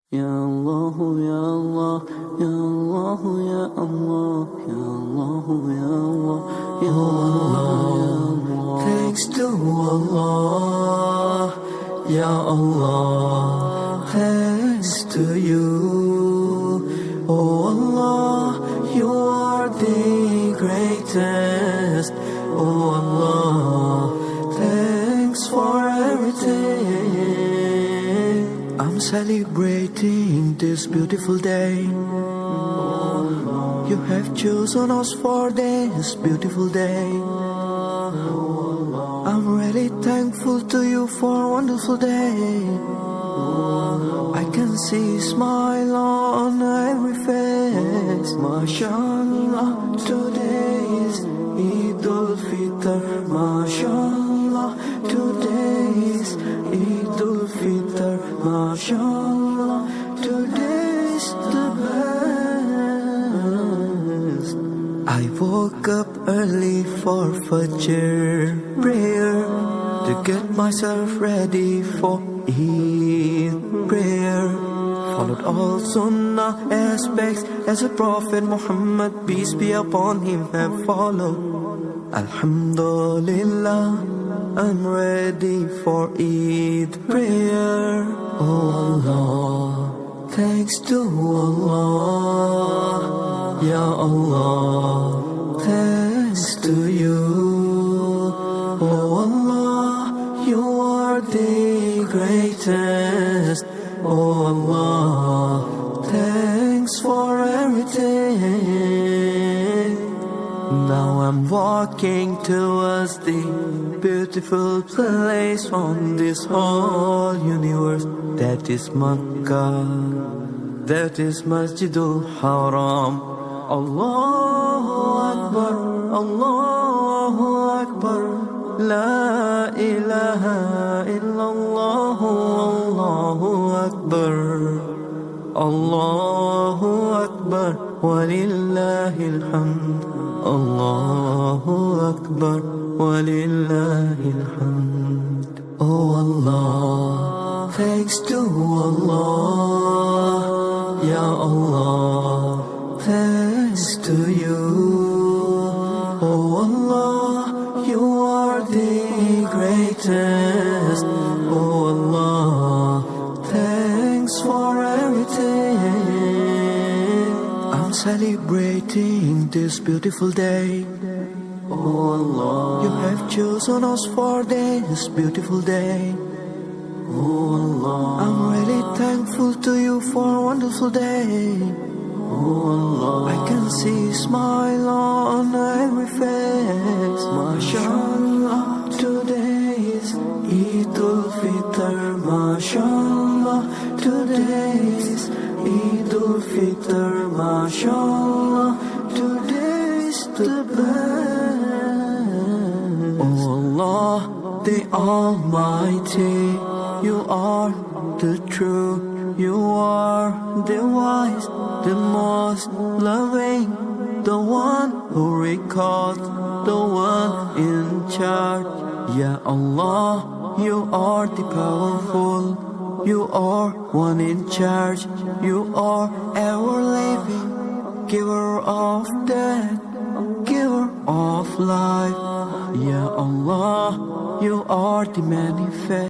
Ya Allah, Ya Allah, Ya Allah, Ya Allah, Ya Allah, Ya Allah, Ya Allah. Thanks to Allah, Ya Allah. Thanks to you, oh Allah. You are the greatest, oh Allah. Thanks for everything. I'm celebrating this beautiful day. You have chosen us for this beautiful day. I'm really thankful to you for a wonderful day. I can see a smile on every face. MashaAllah, today is Eid al-Fitr. MashaAllah, today is Eid al-Fitr. MashaAllah, today is the best. I woke up early for Fajr prayer to get myself ready for Eid prayer. Followed all Sunnah aspects as a Prophet Muhammad, peace be upon him, have followed. Alhamdulillah, I'm ready for Eid prayer. Oh Allah, thanks to Allah, Ya Allah. Thanks to you, oh Allah. You are the greatest, oh Allah. Thanks for everything. Now I'm walking towards the beautiful place on this whole universe. That is Makkah, that is Masjidul Haram. Allahu Akbar, Allahu Akbar. La ilaha illallah, Allahu Akbar. Allahu Akbar, walillahil hamd. Allahu Akbar, walillahil hamd. Oh Allah, thanks to Allah, Ya Allah. Thanks to you, oh Allah. You are the greatest, oh Allah. Thanks for everything. I'm celebrating this beautiful day. Oh Allah, you have chosen us for this beautiful day. Oh Allah, I'm really thankful to you for a wonderful day. Oh Allah, I can see a smile on every face. MashaAllah, today is Eid al-Fitr. MashaAllah, today is Eid al-Fitr. MashaAllah, today is the best. Oh Allah, the Almighty, you are the true. You are the wise, the most loving, the one who records, the one in charge. Ya Allah, you are the powerful, you are one in charge. You are ever living, giver of death, giver of life. Ya Allah, you are the manifest.